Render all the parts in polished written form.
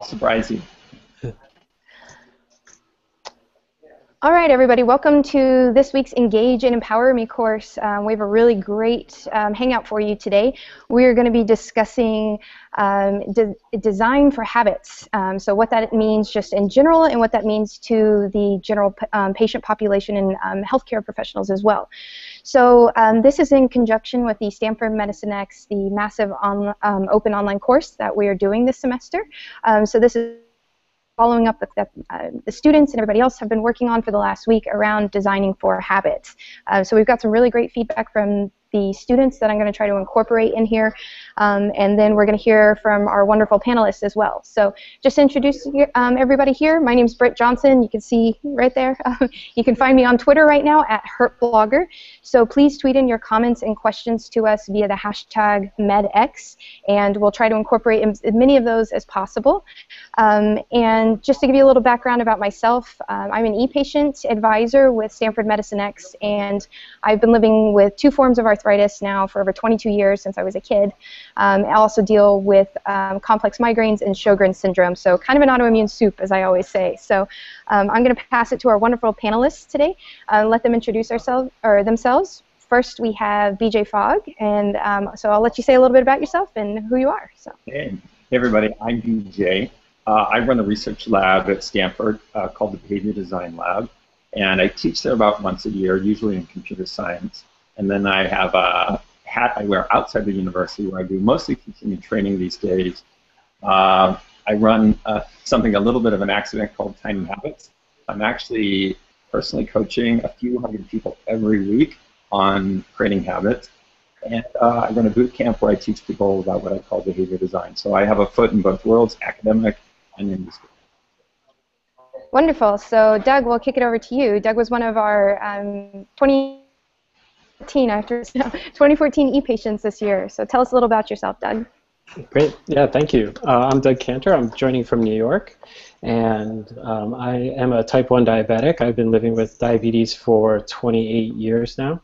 Surprise you. All right, everybody, welcome to this week's Engage and Empower Me course. We have a really great hangout for you today. We're going to be discussing design for habits. So what that means just in general and what that means to the general patient population and healthcare professionals as well. So this is in conjunction with the Stanford Medicine X, the massive open online course that we are doing this semester. So this is following up with that the students and everybody else have been working on for the last week around designing for habits. So we've got some really great feedback from the students that I'm going to try to incorporate in here, and then we're going to hear from our wonderful panelists as well. So just to introduce everybody here, my name is Britt Johnson. You can see right there. You can find me on Twitter right now at HurtBlogger. So please tweet in your comments and questions to us via the hashtag MedX, and we'll try to incorporate as many of those as possible. And just to give you a little background about myself, I'm an e-patient advisor with Stanford Medicine X, and I've been living with 2 forms of arthritis now for over 22 years since I was a kid. I also deal with complex migraines and Sjogren's syndrome, so kind of an autoimmune soup, as I always say. So I'm going to pass it to our wonderful panelists today, let them introduce themselves. First, we have BJ Fogg, and so I'll let you say a little bit about yourself and who you are. So. Hey everybody, I'm BJ. I run a research lab at Stanford called the Behavior Design Lab, and I teach there about once a year, usually in computer science. And then I have a hat I wear outside the university where I do mostly teaching and training these days. I run something a little bit of an accident called Tiny Habits. I'm actually personally coaching a few hundred people every week on creating habits. And I run a boot camp where I teach people about what I call behavior design. So I have a foot in both worlds, academic and industry. Wonderful. So Doug, we'll kick it over to you. Doug was one of our 2014 e-patients this year. So tell us a little about yourself, Doug. Great. Yeah, thank you. I'm Doug Cantor. I'm joining from New York, and I am a type 1 diabetic. I've been living with diabetes for 28 years now,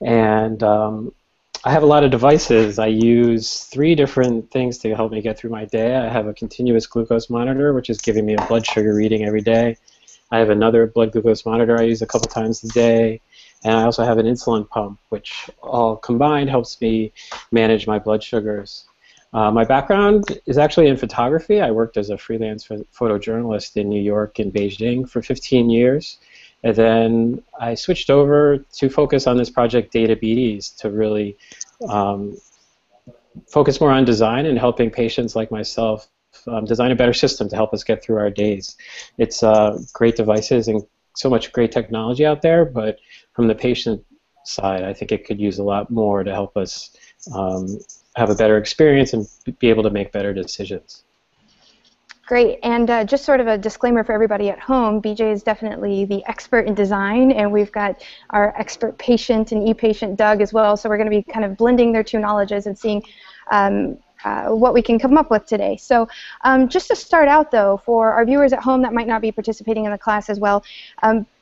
and I have a lot of devices. I use 3 different things to help me get through my day. I have a continuous glucose monitor, which is giving me a blood sugar reading every day. I have another blood glucose monitor I use a couple times a day. And I also have an insulin pump, which all combined helps me manage my blood sugars. My background is actually in photography. I worked as a freelance photojournalist in New York and Beijing for 15 years. And then I switched over to focus on this project, Diabetes, to really focus more on design and helping patients like myself design a better system to help us get through our days. It's great devices and so much great technology out there, but from the patient side, I think it could use a lot more to help us have a better experience and be able to make better decisions. Great, and just sort of a disclaimer for everybody at home, BJ is definitely the expert in design, and we've got our expert patient and e-patient Doug as well, so we're going to be kind of blending their 2 knowledges and seeing what we can come up with today. So just to start out, though, for our viewers at home that might not be participating in the class as well,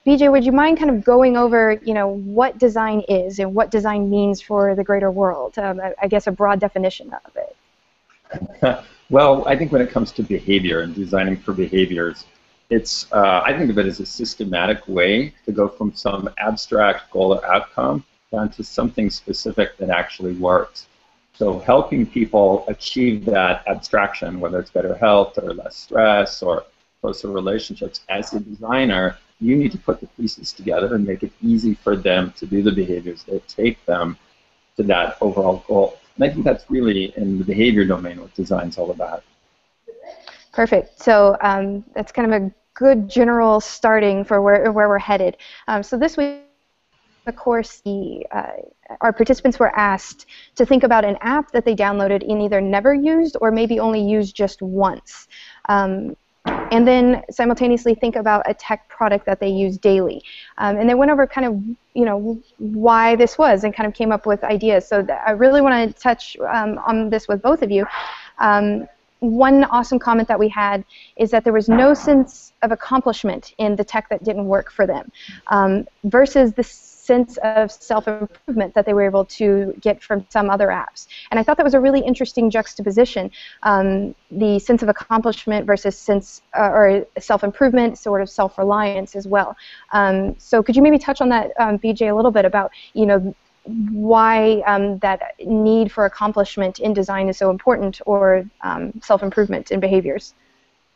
BJ, would you mind kind of going over, what design is and what design means for the greater world? I guess a broad definition of it. Well, I think when it comes to behavior and designing for behaviors, it's I think of it as a systematic way to go from some abstract goal or outcome down to something specific that actually works. So helping people achieve that abstraction, whether it's better health or less stress or closer relationships, as a designer, you need to put the pieces together and make it easy for them to do the behaviors that take them to that overall goal. And I think that's really in the behavior domain what design's all about. Perfect. So that's kind of a good general starting for where we're headed. So this week, of course, our participants were asked to think about an app that they downloaded and either never used or maybe only used just once. And then simultaneously think about a tech product that they use daily. And they went over kind of, why this was and kind of came up with ideas. So I really want to touch on this with both of you. One awesome comment that we had is that there was no sense of accomplishment in the tech that didn't work for them, versus the sense of self-improvement that they were able to get from some other apps. And I thought that was a really interesting juxtaposition, the sense of accomplishment versus sense or self-improvement, sort of self-reliance as well. So could you maybe touch on that, BJ, a little bit about, you know, why that need for accomplishment in design is so important, or self-improvement in behaviors?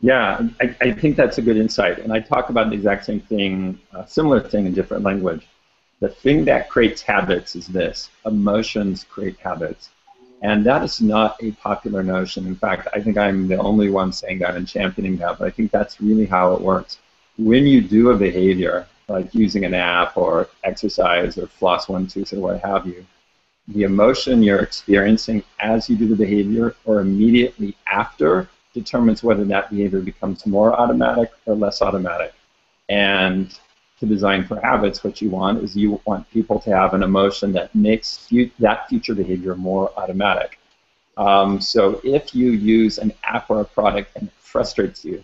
Yeah, I think that's a good insight. And I talk about the exact same thing, similar thing in different language. The thing that creates habits is this: emotions create habits. And that is not a popular notion. In fact, I think I'm the only one saying that and championing that, but I think that's really how it works. When you do a behavior, like using an app or exercise or floss one tooth or what have you, the emotion you're experiencing as you do the behavior or immediately after determines whether that behavior becomes more automatic or less automatic. And to design for habits, what you want is you want people to have an emotion that makes that future behavior more automatic. So if you use an app or a product and it frustrates you,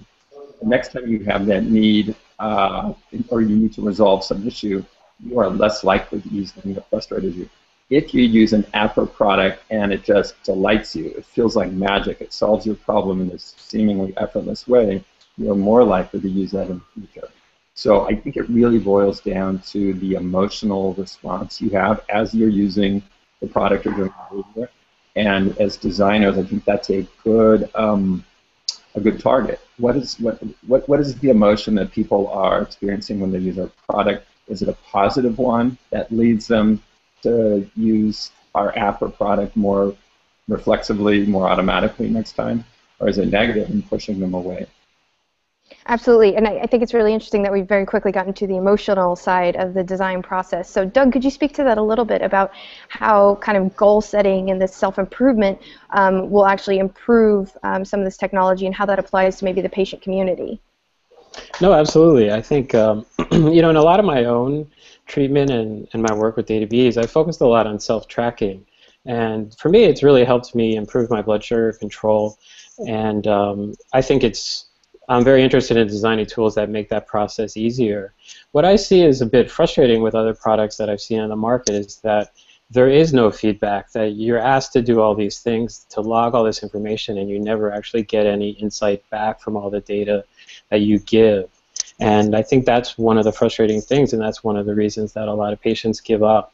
the next time you have that need or you need to resolve some issue, you are less likely to use the thing that frustrated you. If you use an app or product and it just delights you, it feels like magic, it solves your problem in this seemingly effortless way, you're more likely to use that in the future. So I think it really boils down to the emotional response you have as you're using the product or doing the behavior. And as designers, I think that's a good target. What is the emotion that people are experiencing when they use our product? Is it a positive one that leads them to use our app or product more reflexively, more automatically next time? Or is it negative and pushing them away? Absolutely, and I think it's really interesting that we've very quickly gotten to the emotional side of the design process. So Doug, could you speak to that a little bit about how kind of goal setting and this self-improvement will actually improve some of this technology and how that applies to maybe the patient community? No, absolutely. I think, you know, in a lot of my own treatment and my work with diabetes, I focused a lot on self-tracking. And for me, it's really helped me improve my blood sugar control. And I think I'm very interested in designing tools that make that process easier. What I see is a bit frustrating with other products that I've seen on the market is that there is no feedback, that you're asked to do all these things, to log all this information, and you never actually get any insight back from all the data that you give. And I think that's one of the frustrating things, and that's one of the reasons that a lot of patients give up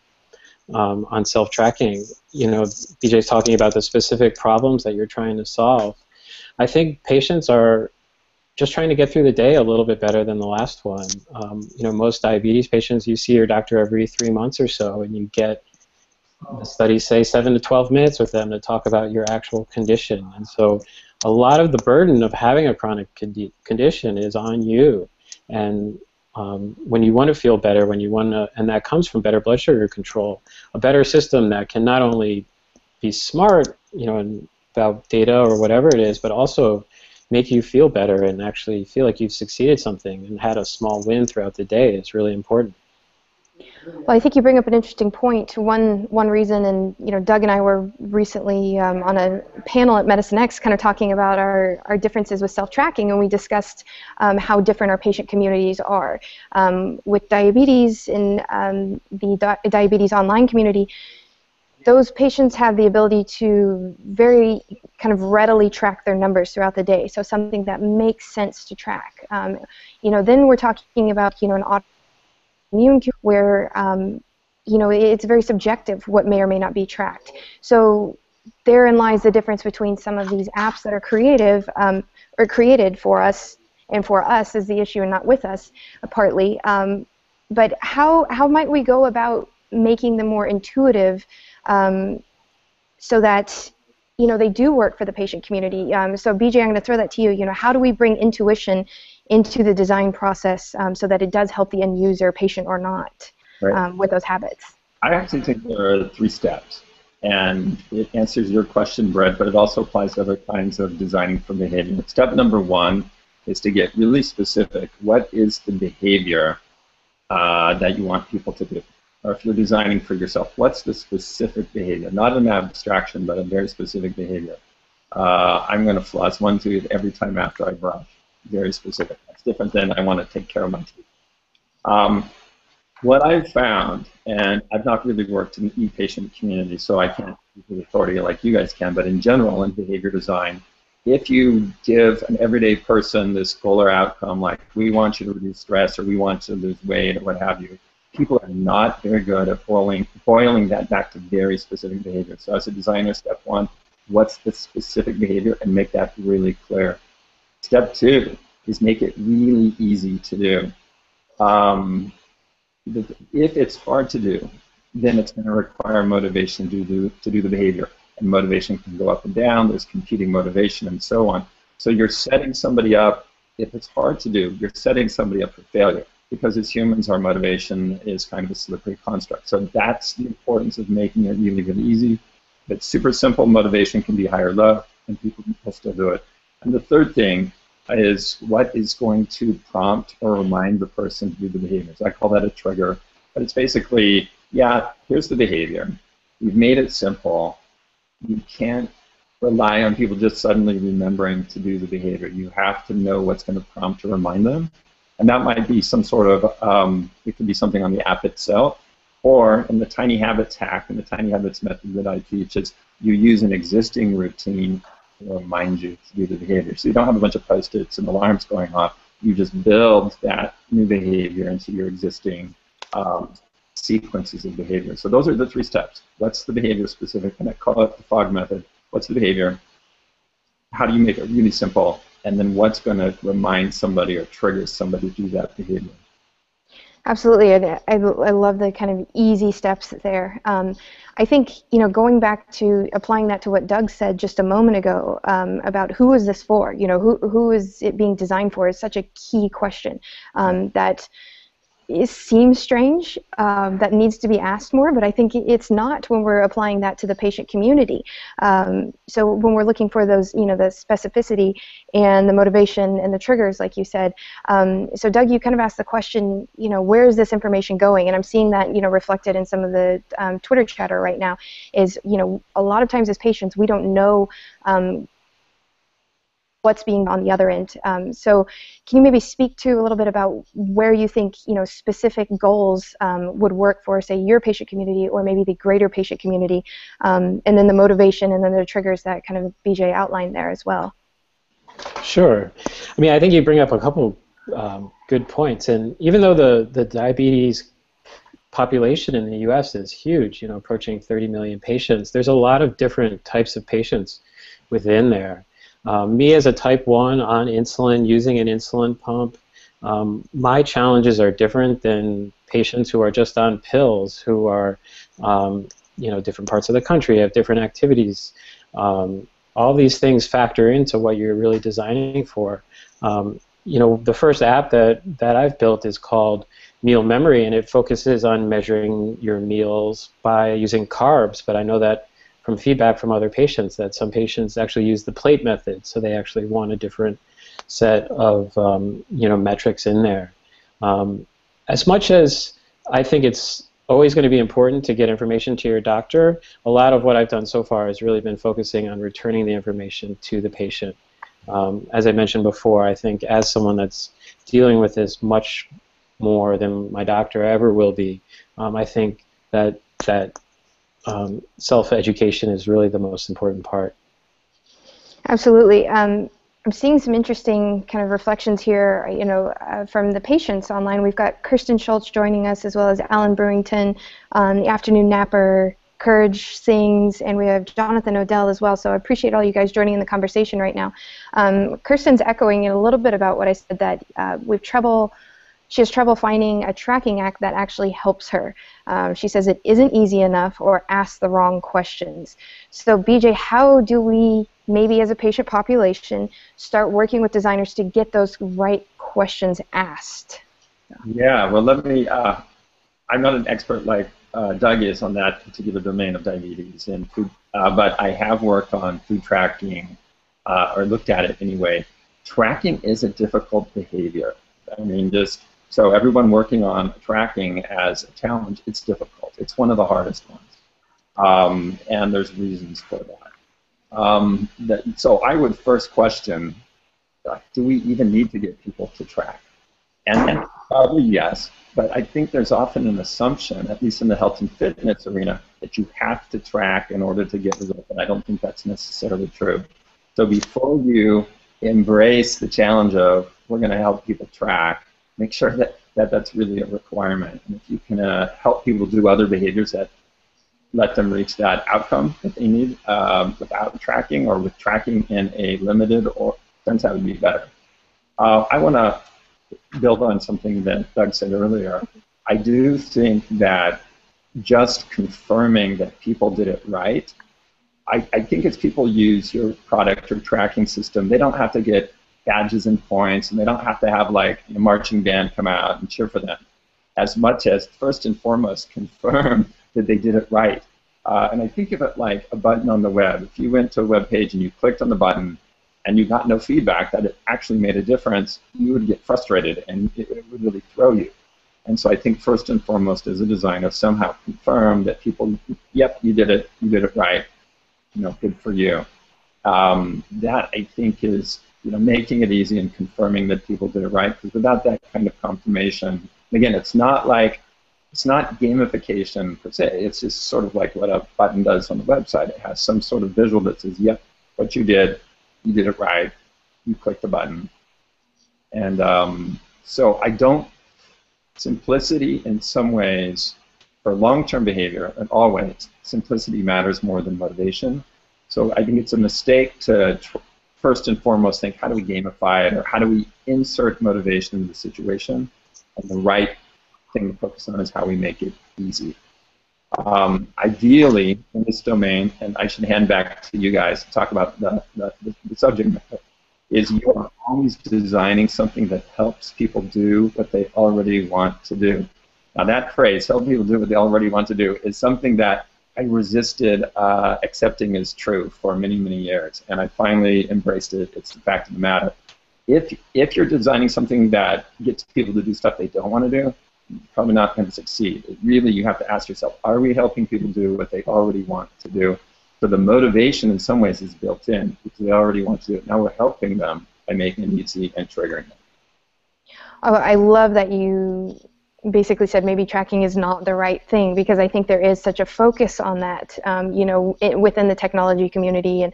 on self-tracking. You know, BJ's talking about the specific problems that you're trying to solve. I think patients are just trying to get through the day a little bit better than the last one. You know, most diabetes patients, you see your doctor every 3 months or so, and you get, the studies say, 7 to 12 minutes with them to talk about your actual condition. And so a lot of the burden of having a chronic condition is on you. And when you want to feel better, when you want to, and that comes from better blood sugar control, a better system that can not only be smart, you know, about data or whatever it is, but also make you feel better and actually feel like you've succeeded something and had a small win throughout the day is really important. Well, I think you bring up an interesting point. One reason, and you know, Doug and I were recently on a panel at Medicine X, kind of talking about our differences with self-tracking, and we discussed how different our patient communities are. With diabetes in the diabetes online community, those patients have the ability to very kind of readily track their numbers throughout the day. So something that makes sense to track. You know, then we're talking about, you know, an autoimmune where you know, it's very subjective what may or may not be tracked. So therein lies the difference between some of these apps that are creative or created for us, and for us is the issue and not with us partly. But how might we go about making them more intuitive so that, you know, they do work for the patient community? So BJ, I'm going to throw that to you. You know, how do we bring intuition into the design process so that it does help the end user, patient or not, right, with those habits? I actually think there are 3 steps, and it answers your question, Brett, but it also applies to other kinds of designing for behavior. Step number 1 is to get really specific. What is the behavior that you want people to do? Or if you're designing for yourself, what's the specific behavior? Not an abstraction, but a very specific behavior. I'm going to floss one tooth every time after I brush. Very specific. That's different than I want to take care of my teeth. What I've found, and I've not really worked in the e-patient community, so I can't speak with authority like you guys can, but in general, in behavior design, if you give an everyday person this goal or outcome, like we want you to reduce stress or we want you to lose weight or what have you, people are not very good at boiling that back to very specific behavior. So as a designer, step one, what's the specific behavior, and make that really clear. Step two is make it really easy to do. If it's hard to do, then it's going to require motivation to do the behavior. And motivation can go up and down, there's competing motivation and so on. So you're setting somebody up, if it's hard to do, you're setting somebody up for failure. Because as humans, our motivation is kind of a slippery construct. So that's the importance of making it really, really easy. If it's super simple, motivation can be high or low, and people can still do it. And the third thing is what is going to prompt or remind the person to do the behaviors. I call that a trigger, but it's basically, yeah, here's the behavior. We've made it simple. You can't rely on people just suddenly remembering to do the behavior. You have to know what's going to prompt or remind them. And that might be some sort of, it could be something on the app itself, or in the Tiny Habits hack and the Tiny Habits method that I teach, is you use an existing routine to remind you to do the behavior. So you don't have a bunch of Post-its and alarms going off. You just build that new behavior into your existing sequences of behavior. So those are the three steps. What's the behavior specific? And I call it the FOG method. What's the behavior? How do you make it really simple? And then what's going to remind somebody or trigger somebody to do that behavior? Absolutely, I love the kind of easy steps there. I think, going back to applying that to what Doug said just a moment ago about who is this for, who is it being designed for, is such a key question that it seems strange, that needs to be asked more, but I think it's not when we're applying that to the patient community. So when we're looking for those, the specificity and the motivation and the triggers, like you said. So Doug, you kind of asked the question, where is this information going? And I'm seeing that, reflected in some of the Twitter chatter right now. Is, a lot of times as patients, we don't know what's being on the other end. So can you maybe speak to a little bit about where you think specific goals would work for, say, your patient community or maybe the greater patient community, and then the motivation and then the triggers that kind of BJ outlined there as well? Sure. I mean, I think you bring up a couple good points, and even though the diabetes population in the U.S. is huge, approaching 30 million patients, there's a lot of different types of patients within there. Me as a type 1 on insulin, using an insulin pump, my challenges are different than patients who are just on pills, who are, different parts of the country, have different activities. All these things factor into what you're really designing for. The first app that I've built is called Meal Memory, and it focuses on measuring your meals by using carbs, but I know that from feedback from other patients that some patients actually use the plate method, so they actually want a different set of metrics in there. As much as I think it's always going to be important to get information to your doctor, a lot of what I've done so far has really been focusing on returning the information to the patient. As I mentioned before, I think as someone that's dealing with this much more than my doctor ever will be, I think that self-education is really the most important part. Absolutely. I'm seeing some interesting kind of reflections here, from the patients online. We've got Kirsten Schultz joining us, as well as Alan Brewington, the Afternoon Napper, Courage Sings, and we have Jonathan Odell as well. So I appreciate all you guys joining in the conversation right now. Kirsten's echoing a little bit about what I said, that she has trouble finding a tracking app that actually helps her. She says it isn't easy enough or asks the wrong questions. So BJ, how do we, maybe as a patient population, start working with designers to get those right questions asked? Yeah, well, let me, I'm not an expert like Doug is on that particular domain of diabetes and food, but I have worked on food tracking, or looked at it anyway. Tracking is a difficult behavior. I mean, so everyone working on tracking as a challenge, it's difficult. It's one of the hardest ones, and there's reasons for that. So I would first question, do we even need to get people to track? And Probably yes, but I think there's often an assumption, at least in the health and fitness arena, that you have to track in order to get results, and I don't think that's necessarily true. So before you embrace the challenge of we're going to help people track, make sure that that's really a requirement. And if you can help people do other behaviors that let them reach that outcome that they need without tracking or with tracking in a limited or sense, that would be better. I want to build on something that Doug said earlier. I do think that just confirming that people did it right, I think as people use your product or tracking system, they don't have to get badges and points, and they don't have to have like a marching band come out and cheer for them, as much as first and foremost confirm that they did it right. And I think of it like a button on the web. If you went to a web page and you clicked on the button and you got no feedback that it actually made a difference, you would get frustrated and it would really throw you. And so I think first and foremost as a designer, somehow confirm that people, yep, you did it right, good for you. That I think is making it easy and confirming that people did it right, because without that kind of confirmation, again, it's not gamification per se. It's just sort of like what a button does on the website. It has some sort of visual that says, yep, what you did it right, you click the button. And so simplicity in some ways, for long-term behavior, and always, simplicity matters more than motivation. So I think it's a mistake to first and foremost think, how do we gamify it, or how do we insert motivation into the situation? And the right thing to focus on is how we make it easy. Ideally, in this domain, and I should hand back to you guys to talk about the subject matter, is you are always designing something that helps people do what they already want to do. Now that phrase, help people do what they already want to do, is something that I resisted accepting as true for many, many years, and I finally embraced it. It's the fact of the matter. If you're designing something that gets people to do stuff they don't want to do, you're probably not going to succeed. You have to ask yourself, are we helping people do what they already want to do? So the motivation in some ways is built in, because they already want to do it. Now we're helping them by making it easy and triggering them. Oh, I love that you basically said maybe tracking is not the right thing, because I think there is such a focus on that, within the technology community, and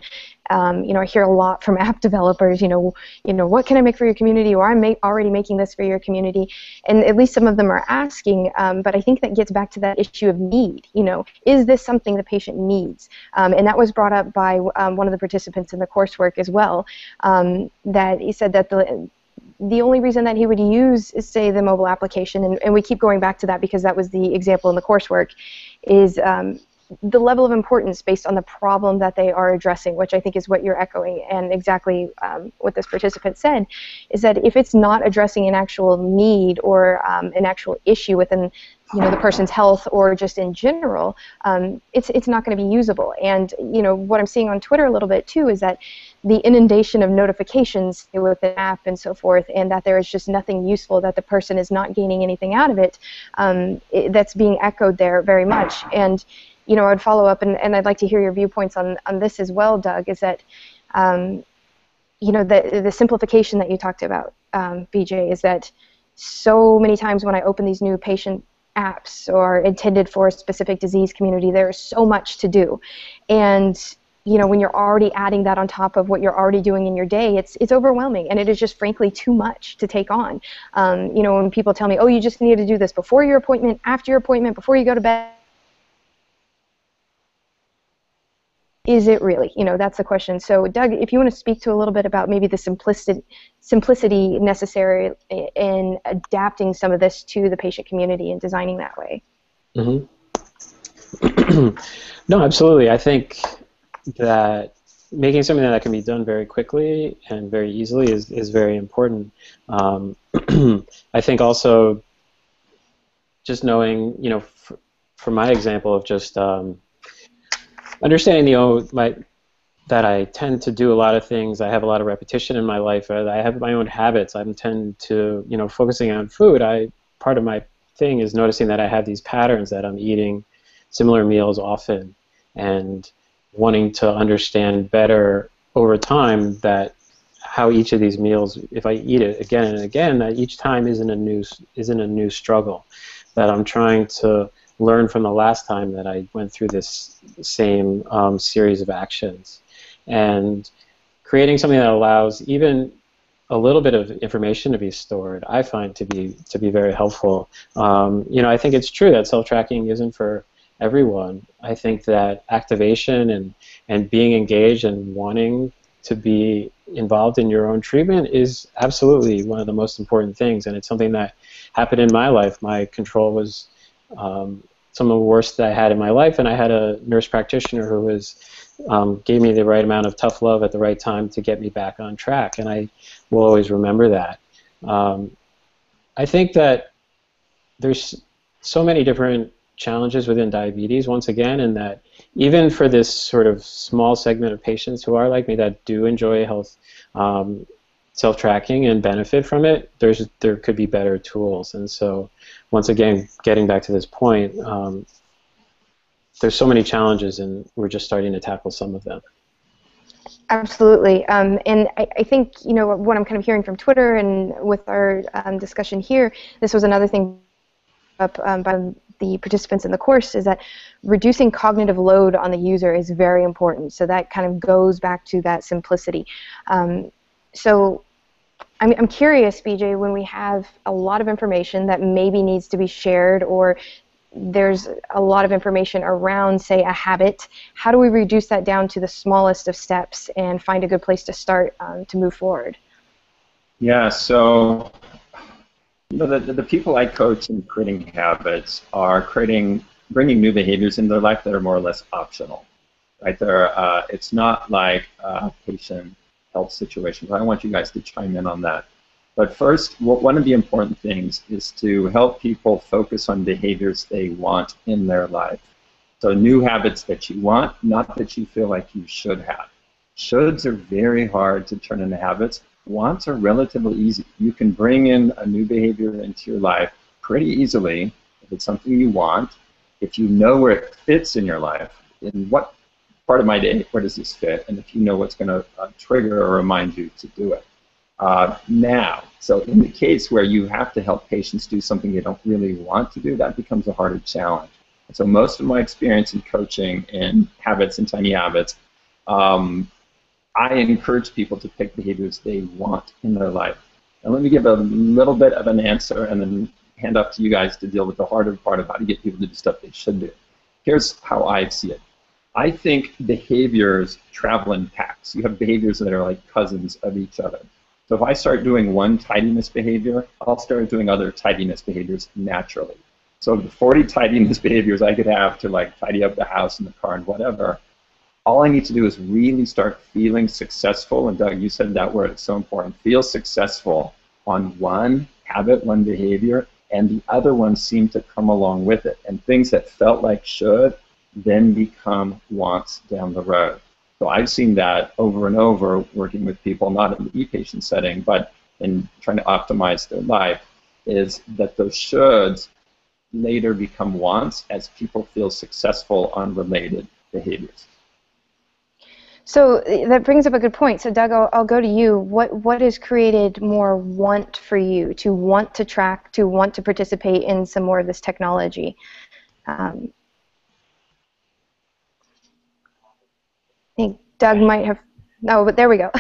I hear a lot from app developers, what can I make for your community, or I'm already making this for your community, and at least some of them are asking, but I think that gets back to that issue of need. Is this something the patient needs? And that was brought up by one of the participants in the coursework as well, that he said that the only reason that he would use, say, the mobile application, and we keep going back to that because that was the example in the coursework, is the level of importance based on the problem that they are addressing, which I think is what you're echoing, and exactly what this participant said, is that if it's not addressing an actual need or an actual issue within the person's health or just in general, it's not going to be usable. And what I'm seeing on Twitter a little bit too is that the inundation of notifications with the app and so forth, and that there is just nothing useful, that the person is not gaining anything out of it, that's being echoed there very much. And I would follow up, and I'd like to hear your viewpoints on this as well, Doug, is that the simplification that you talked about, BJ, is that so many times when I open these new patient apps or intended for a specific disease community, there is so much to do. And when you're already adding that on top of what you're already doing in your day, it's overwhelming, and it is just frankly too much to take on. When people tell me, oh, you just need to do this before your appointment, after your appointment, before you go to bed, is it really? That's the question. So, Doug, if you want to speak to a little bit about maybe the simplicity necessary in adapting some of this to the patient community and designing that way. Mm-hmm. No, absolutely. I think that making something that can be done very quickly and very easily is very important. I think also just knowing, from my example of just understanding that I tend to do a lot of things. I have a lot of repetition in my life. I have my own habits. I tend to, focusing on food. Part of my thing is noticing that I have these patterns that I'm eating similar meals often, and wanting to understand better over time that how each of these meals, if I eat it again and again, that each time isn't a new struggle. That I'm trying to learn from the last time that I went through this same series of actions, and creating something that allows even a little bit of information to be stored, I find to be very helpful. I think it's true that self-tracking isn't for everyone. I think that activation and being engaged and wanting to be involved in your own treatment is absolutely one of the most important things, and it's something that happened in my life. My control was some of the worst that I had in my life, and I had a nurse practitioner who gave me the right amount of tough love at the right time to get me back on track, and I will always remember that. I think that there's so many different challenges within diabetes, once again, and that even for this sort of small segment of patients who are like me that do enjoy health self-tracking and benefit from it, there could be better tools. And so, once again, getting back to this point, there's so many challenges, and we're just starting to tackle some of them. Absolutely, and I think what I'm kind of hearing from Twitter and with our discussion here, this was another thing up by the participants in the course, is that reducing cognitive load on the user is very important. So that kind of goes back to that simplicity. So I'm curious, BJ, when we have a lot of information that maybe needs to be shared, or there's a lot of information around, say, a habit, how do we reduce that down to the smallest of steps and find a good place to start to move forward? Yeah, so the people I coach in creating habits are bringing new behaviors into their life that are more or less optional, right? It's not like a patient health situation, but I want you guys to chime in on that. But first, one of the important things is to help people focus on behaviors they want in their life. So new habits that you want, not that you feel like you should have. Shoulds are very hard to turn into habits. Wants are relatively easy. You can bring in a new behavior into your life pretty easily if it's something you want, if you know where it fits in your life, in what part of my day, where does this fit, and if you know what's going to trigger or remind you to do it. Now, so in the case where you have to help patients do something they don't really want to do, that becomes a harder challenge. And so most of my experience in coaching in habits and tiny habits, I encourage people to pick behaviors they want in their life. And let me give a little bit of an answer and then hand up to you guys to deal with the harder part of how to get people to do stuff they should do. Here's how I see it. I think behaviors travel in packs. You have behaviors that are like cousins of each other. So if I start doing one tidiness behavior, I'll start doing other tidiness behaviors naturally. So the 40 tidiness behaviors I could have to like tidy up the house and the car and whatever, all I need to do is really start feeling successful, and Doug, you said that word, it's so important, feel successful on one habit, one behavior, and the other ones seem to come along with it. And things that felt like should then become wants down the road. So I've seen that over and over working with people, not in the e-patient setting, but in trying to optimize their life, is that those shoulds later become wants as people feel successful on related behaviors. So that brings up a good point. So Doug, I'll go to you. What has created more want for you to want to track, to want to participate in some more of this technology? I think Doug might have. No, but there we go.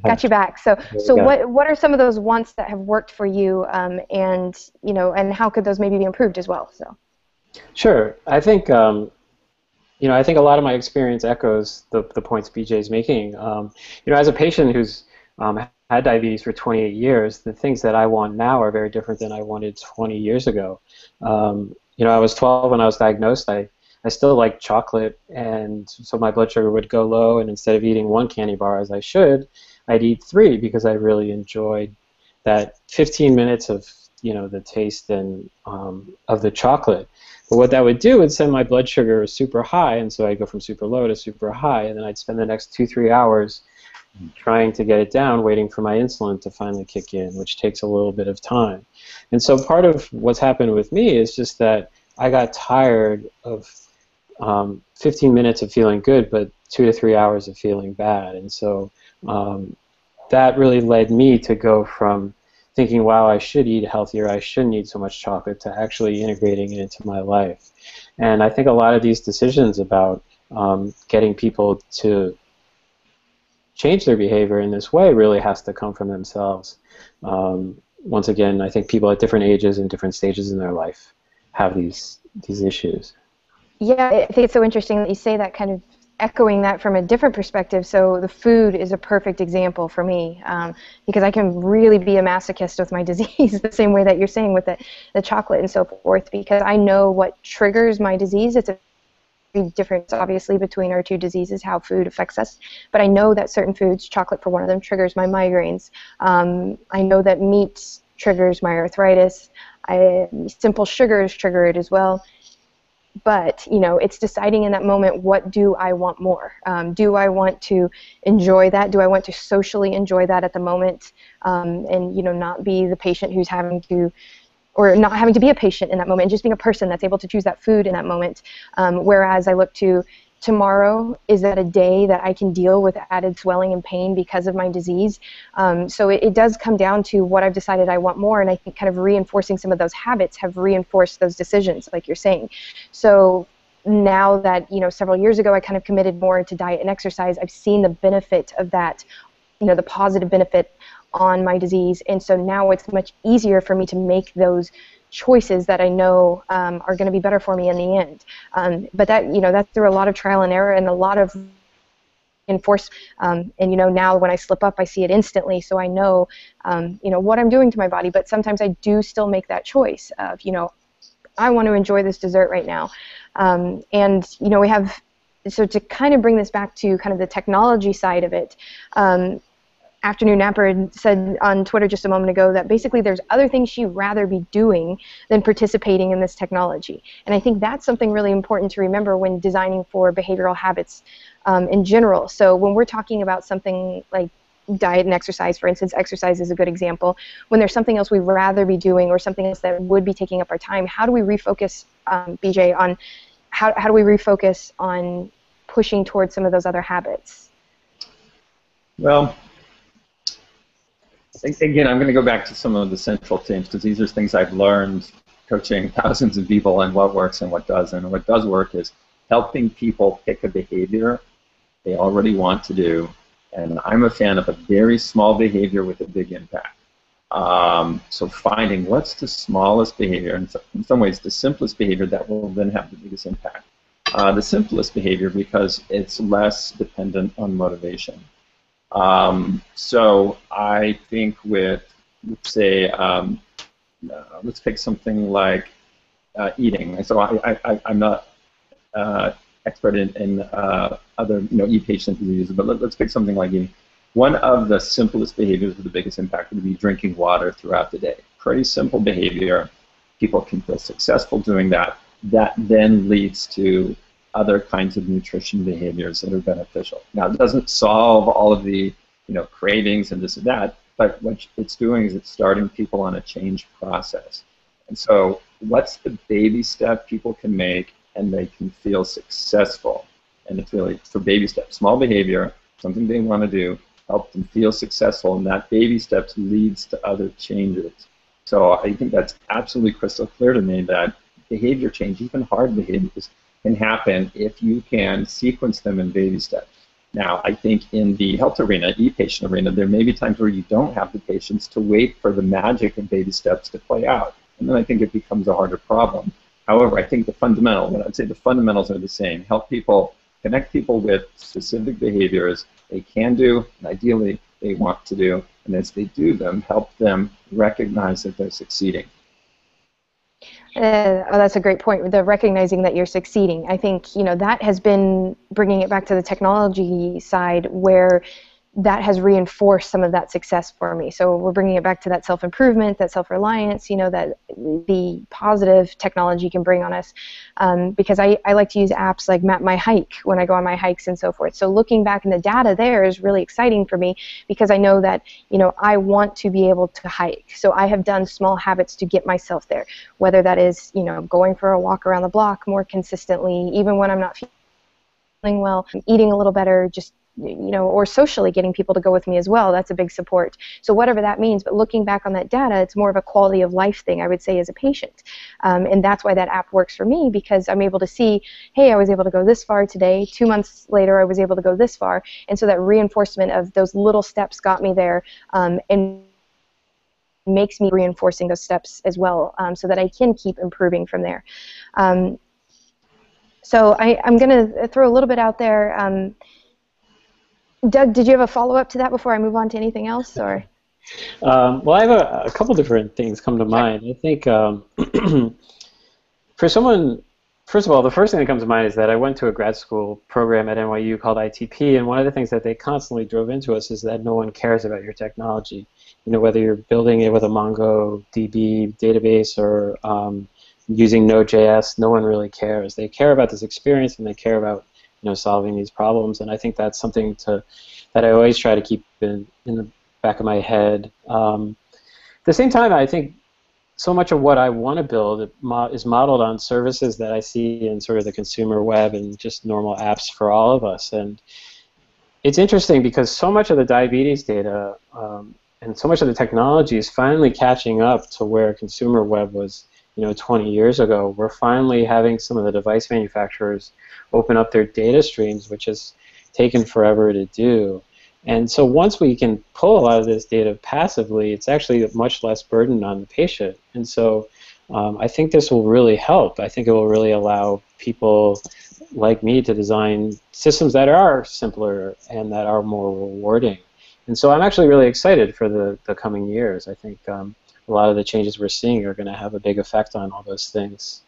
Got you back. So what are some of those wants that have worked for you, and and how could those maybe be improved as well? So. Sure. I think. I think a lot of my experience echoes the points BJ is making. As a patient who's had diabetes for 28 years, the things that I want now are very different than I wanted 20 years ago. I was 12 when I was diagnosed. I still liked chocolate, and so my blood sugar would go low, and instead of eating one candy bar as I should, I'd eat 3 because I really enjoyed that 15 minutes of the taste and of the chocolate. But what that would do would send my blood sugar super high, and so I'd go from super low to super high, and then I'd spend the next 2-3 hours trying to get it down, waiting for my insulin to finally kick in, which takes a little bit of time. And so part of what's happened with me is just that I got tired of 15 minutes of feeling good, but 2 to 3 hours of feeling bad. And so that really led me to go from thinking, wow, I should eat healthier, I shouldn't eat so much chocolate, to actually integrating it into my life. And I think a lot of these decisions about getting people to change their behavior in this way really has to come from themselves. Once again, I think people at different ages and different stages in their life have these issues. Yeah, I think it's so interesting that you say that, kind of echoing that from a different perspective. So the food is a perfect example for me, because I can really be a masochist with my disease the same way that you're saying with the chocolate and so forth, because I know what triggers my disease. It's a big difference, obviously, between our two diseases, how food affects us. But I know that certain foods, chocolate for one of them, triggers my migraines. I know that meat triggers my arthritis. Simple sugars trigger it as well. But, you know, it's deciding in that moment, what do I want more? Do I want to enjoy that? Do I want to socially enjoy that at the moment, and, you know, not be the patient who's having to, or not having to be a patient in that moment, and just being a person that's able to choose that food in that moment. Whereas I look to tomorrow, is that a day that I can deal with added swelling and pain because of my disease? So it does come down to what I've decided I want more, and I think kind of reinforcing some of those habits have reinforced those decisions, like you're saying. So now that, you know, several years ago I kind of committed more to diet and exercise, I've seen the benefit of that, you know, the positive benefit on my disease, and so now it's much easier for me to make those choices that I know are going to be better for me in the end. But that, you know, that's through a lot of trial and error and a lot of enforce. And, you know, now when I slip up, I see it instantly, so I know, you know, what I'm doing to my body. But sometimes I do still make that choice of, you know, I want to enjoy this dessert right now. And, you know, we have, so to kind of bring this back to kind of the technology side of it, Afternoon Napper said on Twitter just a moment ago that basically there's other things she'd rather be doing than participating in this technology. And I think that's something really important to remember when designing for behavioral habits in general. So when we're talking about something like diet and exercise, for instance, exercise is a good example. When there's something else we'd rather be doing or something else that would be taking up our time, how do we refocus, BJ, on how do we refocus on pushing towards some of those other habits? Well, again, I'm going to go back to some of the central themes, because these are things I've learned coaching thousands of people on what works and what doesn't. And what does work is helping people pick a behavior they already want to do. And I'm a fan of a very small behavior with a big impact. So finding what's the smallest behavior, and in some ways the simplest behavior that will then have the biggest impact. The simplest behavior because it's less dependent on motivation. So I think with, let's say, let's pick something like eating. So I'm not expert in other, you know, e-patient diseases, but let's pick something like eating. One of the simplest behaviors with the biggest impact would be drinking water throughout the day. Pretty simple behavior. People can feel successful doing that. That then leads to other kinds of nutrition behaviors that are beneficial. Now, it doesn't solve all of the, you know, cravings and this and that, but what it's doing is it's starting people on a change process. And so what's the baby step people can make and they can feel successful? And it's really for baby steps, small behavior, something they want to do, help them feel successful, and that baby steps leads to other changes. So I think that's absolutely crystal clear to me that behavior change, even hard behaviors, can happen if you can sequence them in baby steps. Now, I think in the health arena, e-patient arena, there may be times where you don't have the patience to wait for the magic of baby steps to play out, and then I think it becomes a harder problem. However, I think the I'd say the fundamentals are the same. Help people, connect people with specific behaviors they can do, and ideally they want to do, and as they do them, help them recognize that they're succeeding. Oh, that's a great point, the recognizing that you're succeeding. I think, you know, that has been bringing it back to the technology side where that has reinforced some of that success for me. So we're bringing it back to that self-improvement, that self-reliance, you know, that the positive technology can bring on us. Because I like to use apps like Map My Hike when I go on my hikes and so forth. So looking back in the data there is really exciting for me because I know that, you know, I want to be able to hike. So I have done small habits to get myself there, whether that is, you know, going for a walk around the block more consistently, even when I'm not feeling well, eating a little better, just or socially getting people to go with me as well. That's a big support. So whatever that means, but looking back on that data, it's more of a quality of life thing, I would say, as a patient. And that's why that app works for me, because I'm able to see, hey, I was able to go this far today. 2 months later, I was able to go this far. And so that reinforcement of those little steps got me there, and makes me reinforcing those steps as well, so that I can keep improving from there. So I'm going to throw a little bit out there. Doug, did you have a follow-up to that before I move on to anything else? Or? Well, I have a couple different things come to mind. I think for someone, first of all, the first thing that comes to mind is that I went to a grad school program at NYU called ITP, and one of the things that they constantly drove into us is that no one cares about your technology. Whether you're building it with a MongoDB database or using Node.js, no one really cares. They care about this experience, and they care about solving these problems, and I think that's something that I always try to keep in the back of my head. At the same time, I think so much of what I want to build is modeled on services that I see in sort of the consumer web and just normal apps for all of us. And it's interesting because so much of the diabetes data and so much of the technology is finally catching up to where consumer web was 20 years ago. We're finally having some of the device manufacturers open up their data streams, which has taken forever to do. And so once we can pull a lot of this data passively, it's actually much less burden on the patient. And so I think this will really help. I think it will really allow people like me to design systems that are simpler and that are more rewarding. And so I'm actually really excited for the coming years. I think a lot of the changes we're seeing are going to have a big effect on all those things.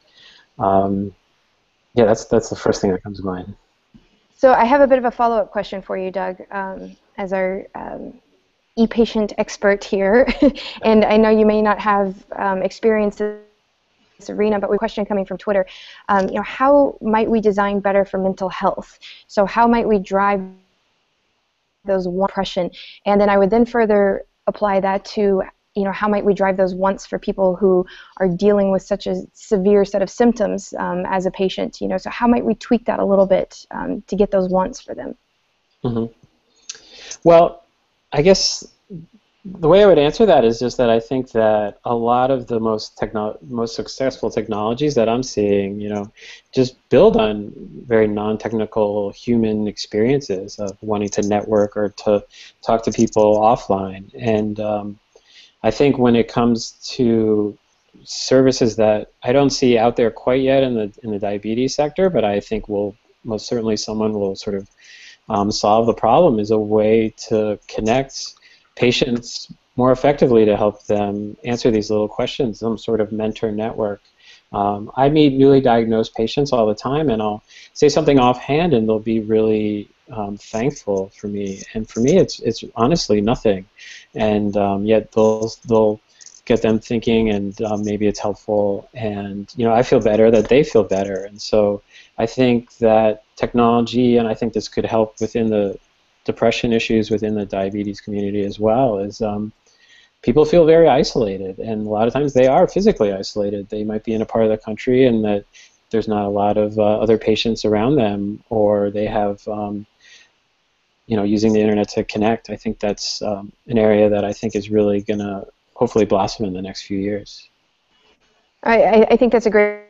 Yeah, that's the first thing that comes to mind. So I have a bit of a follow-up question for you, Doug, as our e-patient expert here. And I know you may not have experience in this arena, but we have a question coming from Twitter. How might we design better for mental health? So how might we drive those depression? And then I would then further apply that to how might we drive those wants for people who are dealing with such a severe set of symptoms as a patient? So how might we tweak that a little bit to get those wants for them? Mm-hmm. Well, I guess the way I would answer that is just that I think that a lot of the most successful technologies that I'm seeing, just build on very non-technical human experiences of wanting to network or to talk to people offline. And I think when it comes to services that I don't see out there quite yet in the diabetes sector, but I think most certainly someone will sort of solve the problem, is a way to connect patients more effectively to help them answer these little questions, some sort of mentor network. I meet newly diagnosed patients all the time, and I'll say something offhand, and they'll be really thankful for me. And for me, it's honestly nothing, and yet they'll get them thinking, and maybe it's helpful, and I feel better that they feel better. And so I think that technology, and I think this could help within the depression issues within the diabetes community as well, is people feel very isolated, and a lot of times they are physically isolated. They might be in a part of the country and that there's not a lot of other patients around them, or they have using the internet to connect. I think that's an area that I think is really going to hopefully blossom in the next few years. I think that's a great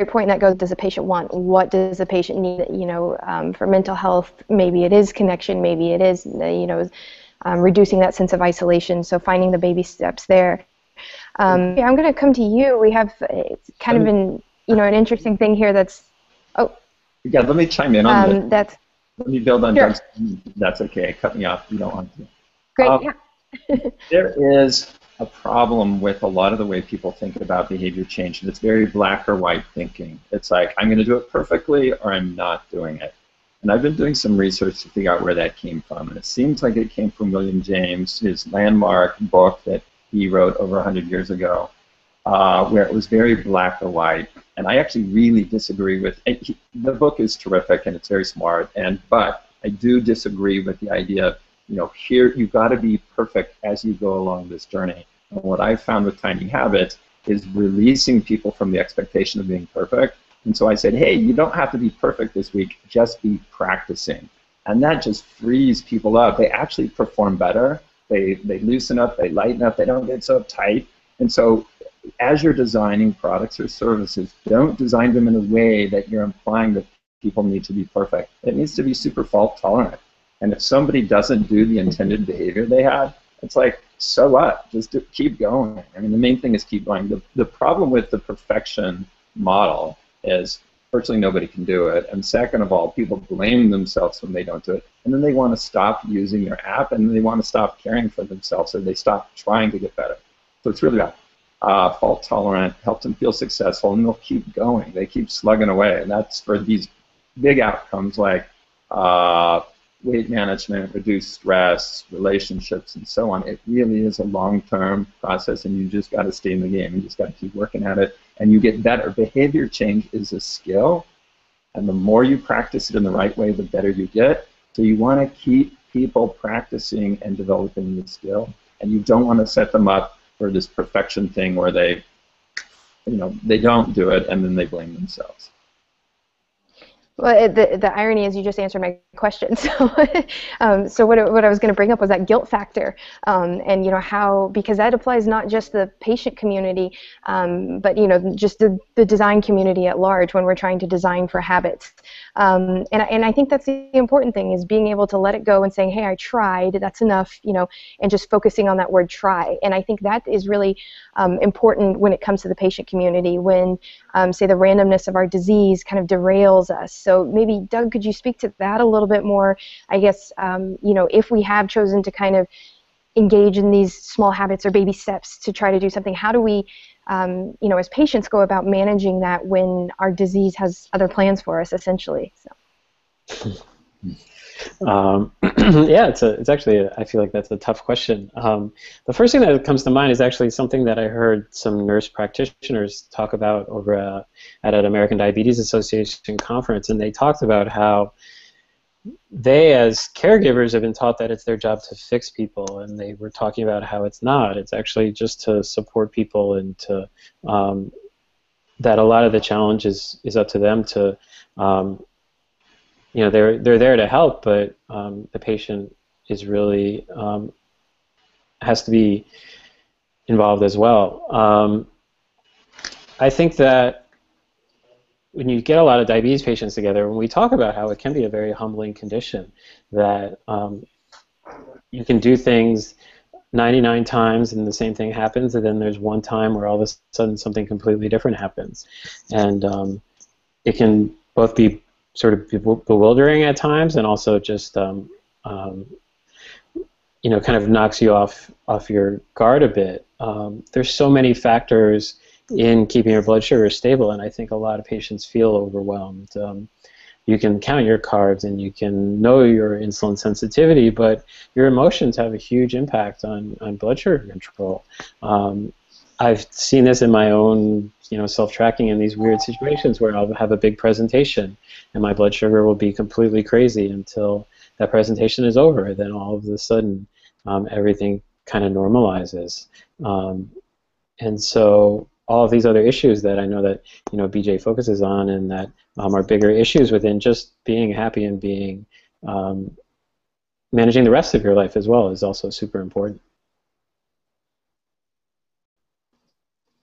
point. That goes, does the patient want? What does the patient need? For mental health, maybe it is connection, maybe it is reducing that sense of isolation. So finding the baby steps there. I'm going to come to you. We have kind of an interesting thing here. Yeah. Let me chime in on that. Let me build on Sure. Doug's. That's okay. Cut me off if you don't want to. Great. Yeah. There is a problem with a lot of the way people think about behavior change, and it's very black or white thinking. It's like, I'm going to do it perfectly or I'm not doing it. And I've been doing some research to figure out where that came from, and it seems like it came from William James, his landmark book that he wrote over 100 years ago, where it was very black or white. And I actually really disagree with it. The book is terrific and it's very smart, but I do disagree with the idea of, here you've got to be perfect as you go along this journey. And what I've found with Tiny Habits is releasing people from the expectation of being perfect. And so I said, hey, you don't have to be perfect this week, just be practicing. And that just frees people up. They actually perform better. They loosen up, they lighten up, they don't get so tight. And so as you're designing products or services, don't design them in a way that you're implying that people need to be perfect. It needs to be super fault tolerant. And if somebody doesn't do the intended behavior they had, it's like, so what? Just keep going. I mean, the main thing is keep going. The problem with the perfection model is virtually nobody can do it. And second of all, people blame themselves when they don't do it. And then they want to stop using their app, and they want to stop caring for themselves, so they stop trying to get better. So it's really bad. Fault tolerant, help them feel successful, and they'll keep going. They keep slugging away. And that's for these big outcomes like weight management, reduced stress, relationships, and so on. It really is a long-term process, and you just got to stay in the game. You just got to keep working at it, and you get better. Behavior change is a skill, and the more you practice it in the right way, the better you get. So you want to keep people practicing and developing the skill, and you don't want to set them up for this perfection thing where they don't do it and then they blame themselves. Well, the irony is you just answered my question. So what I was going to bring up was that guilt factor, and how, because that applies not just the patient community, but just the design community at large when we're trying to design for habits. And I think that's the important thing, is being able to let it go and saying, hey, I tried, that's enough, and just focusing on that word try. And I think that is really important when it comes to the patient community, when say the randomness of our disease kind of derails us. So maybe, Doug, could you speak to that a little bit more? I guess, if we have chosen to kind of engage in these small habits or baby steps to try to do something, how do we, as patients, go about managing that when our disease has other plans for us, essentially? So. Yeah, it's actually, I feel like that's a tough question. The first thing that comes to mind is actually something that I heard some nurse practitioners talk about over at an American Diabetes Association conference, and they talked about how they, as caregivers, have been taught that it's their job to fix people, and they were talking about how it's not. It's actually just to support people, and to that a lot of the challenge is up to them to they're there to help, but the patient is really has to be involved as well. I think that when you get a lot of diabetes patients together, when we talk about how it can be a very humbling condition, that you can do things 99 times and the same thing happens, and then there's one time where all of a sudden something completely different happens. And it can both be sort of bewildering at times, and also just kind of knocks you off your guard a bit. There's so many factors in keeping your blood sugar stable, and I think a lot of patients feel overwhelmed. You can count your carbs and you can know your insulin sensitivity, but your emotions have a huge impact on blood sugar control. I've seen this in my own, self-tracking in these weird situations where I'll have a big presentation and my blood sugar will be completely crazy until that presentation is over. Then all of a sudden, everything kind of normalizes. And so all of these other issues that I know that, BJ focuses on, and that are bigger issues within just being happy and being, managing the rest of your life as well, is also super important.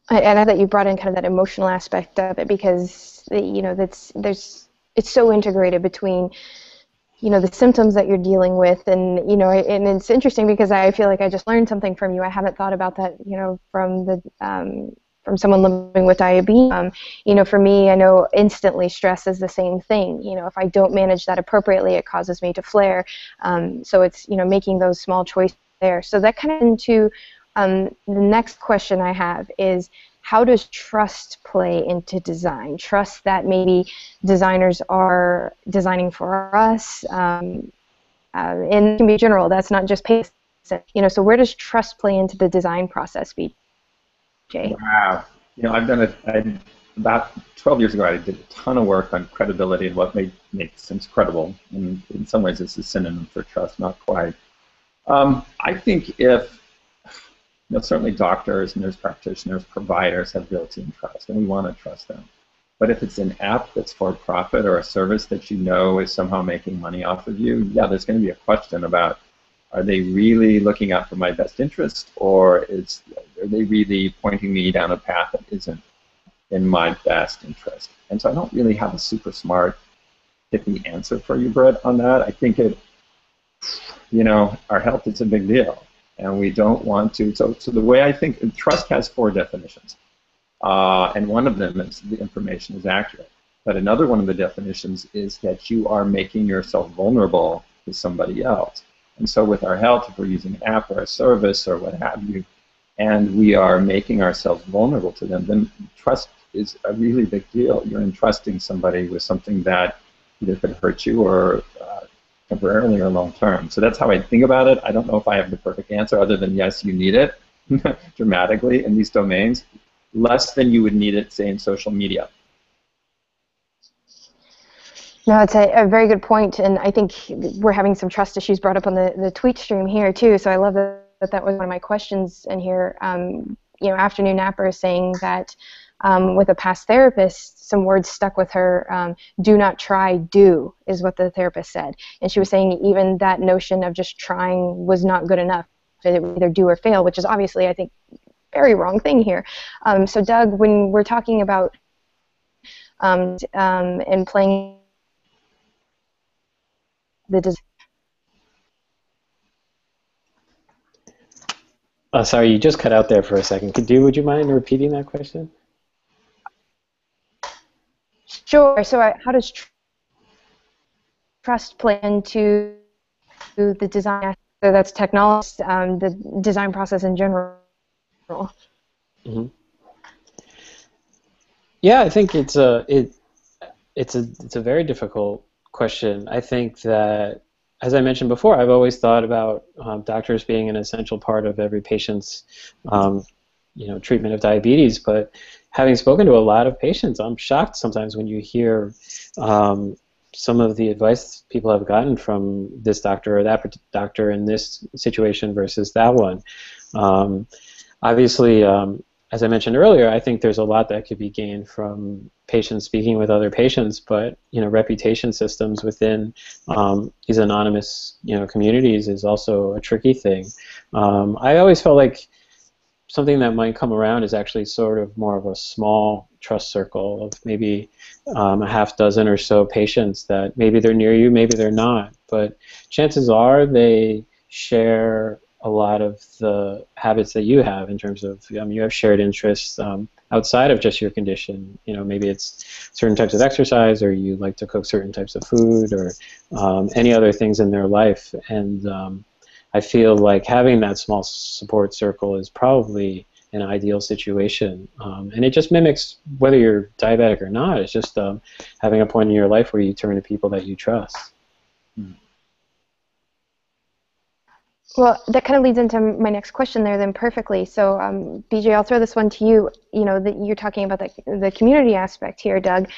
I know that you brought in kind of that emotional aspect of it, because it's so integrated between the symptoms that you're dealing with, and and it's interesting because I feel like I just learned something from you. I haven't thought about that from someone living with diabetes. For me, I know instantly stress is the same thing. If I don't manage that appropriately, it causes me to flare. So it's making those small choices there. So that kind of into the next question I have is, how does trust play into design? Trust that maybe designers are designing for us, and it can be general. That's not just patients. So where does trust play into the design process, BJ? Wow. I've done it. About 12 years ago, I did a ton of work on credibility and what makes things credible. And in some ways, it's a synonym for trust, not quite. I think if certainly doctors, nurse practitioners, providers have built-in trust, and we want to trust them. But if it's an app that's for profit or a service that you know is somehow making money off of you, yeah, there's going to be a question about, are they really looking out for my best interest, or are they really pointing me down a path that isn't in my best interest? And so I don't really have a super smart, pithy answer for you, Brett, on that. I think our health is a big deal, and we don't want to. So the way I think, trust has 4 definitions, and one of them is the information is accurate. But another one of the definitions is that you are making yourself vulnerable to somebody else. And so with our health, if we're using an app or a service or what have you, and we are making ourselves vulnerable to them, then trust is a really big deal. You're entrusting somebody with something that either could hurt you or temporarily or long term. So that's how I think about it. I don't know if I have the perfect answer other than yes, you need it dramatically in these domains, less than you would need it, say, in social media. No, it's a very good point, and I think we're having some trust issues brought up on the tweet stream here too. So I love that was one of my questions in here. Afternoon Napper is saying that with a past therapist, some words stuck with her. Do not try, do is what the therapist said, and she was saying even that notion of just trying was not good enough. It would either do or fail, which is obviously, I think, very wrong thing here. So Doug, when we're talking about and playing Sorry, you just cut out there for a second. Would you mind repeating that question? Sure. So how does trust play into the design? So that's technology, the design process in general. Mm-hmm. Yeah, I think it's a very difficult question. I think that, as I mentioned before, I've always thought about doctors being an essential part of every patient's treatment of diabetes. But having spoken to a lot of patients, I'm shocked sometimes when you hear some of the advice people have gotten from this doctor or that doctor in this situation versus that one. Obviously, as I mentioned earlier, I think there's a lot that could be gained from patients speaking with other patients, but reputation systems within these anonymous communities is also a tricky thing. I always felt like something that might come around is actually sort of more of a small trust circle of maybe a half dozen or so patients that maybe they're near you, maybe they're not, but chances are they share a lot of the habits that you have in terms of you have shared interests outside of just your condition. Maybe it's certain types of exercise, or you like to cook certain types of food, or any other things in their life. And I feel like having that small support circle is probably an ideal situation. And it just mimics whether you're diabetic or not. It's just having a point in your life where you turn to people that you trust. Well, that kind of leads into my next question there then perfectly. So, BJ, I'll throw this one to you. That you're talking about the community aspect here, Doug.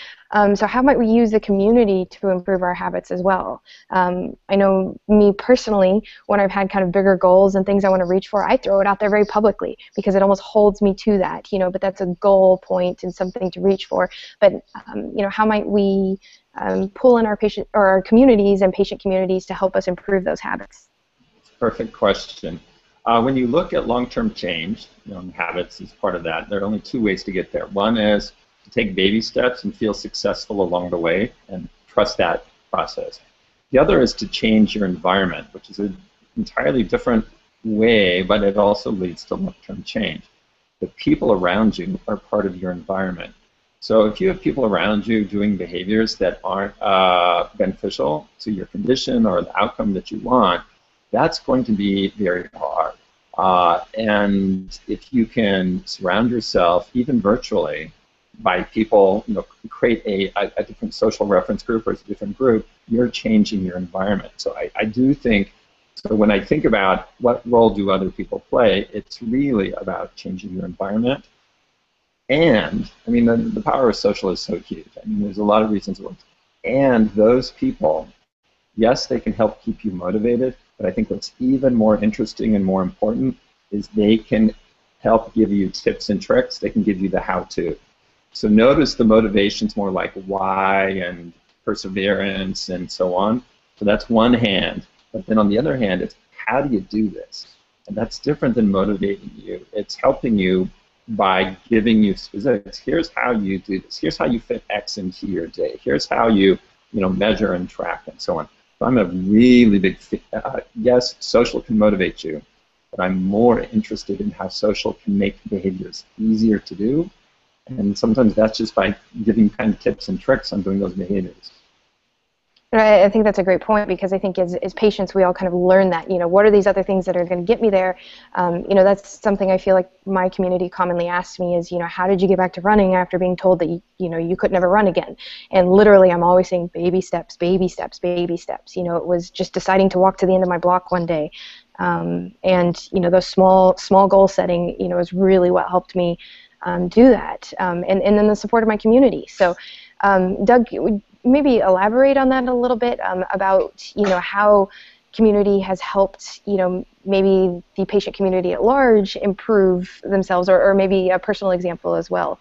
So how might we use the community to improve our habits as well? I know me personally, when I've had kind of bigger goals and things I want to reach for, I throw it out there very publicly because it almost holds me to that, but that's a goal point and something to reach for. But, how might we pull in our patient or our communities and patient communities to help us improve those habits? Perfect question. When you look at long-term change, habits is part of that. There are only 2 ways to get there. One is to take baby steps and feel successful along the way and trust that process. The other is to change your environment, which is an entirely different way, but it also leads to long-term change. The people around you are part of your environment. So if you have people around you doing behaviors that aren't beneficial to your condition or the outcome that you want, that's going to be very hard. And if you can surround yourself, even virtually, by people, create a different social reference group or a different group, you're changing your environment. So I do think, so when I think about what role do other people play, it's really about changing your environment. And, the power of social is so huge. There's a lot of reasons it works. And those people, yes, they can help keep you motivated, but I think what's even more interesting and more important is they can help give you tips and tricks. They can give you the how-to. So notice the motivation's more like why and perseverance and so on. So that's one hand. But then on the other hand, it's how do you do this? And that's different than motivating you. It's helping you by giving you specifics. Here's how you do this. Here's how you fit X into your day. Here's how you measure and track and so on. So I'm a really big yes, social can motivate you, but I'm more interested in how social can make behaviors easier to do. And sometimes that's just by giving kind of tips and tricks on doing those behaviors. I think that's a great point, because I think as patients we all kind of learn that, what are these other things that are going to get me there? That's something I feel like my community commonly asks me is, how did you get back to running after being told that you could never run again? And literally I'm always saying baby steps, baby steps, baby steps. It was just deciding to walk to the end of my block one day. And those small goal setting, is really what helped me do that. And then the support of my community. So Doug, maybe elaborate on that a little bit about how community has helped maybe the patient community at large improve themselves, or maybe a personal example as well.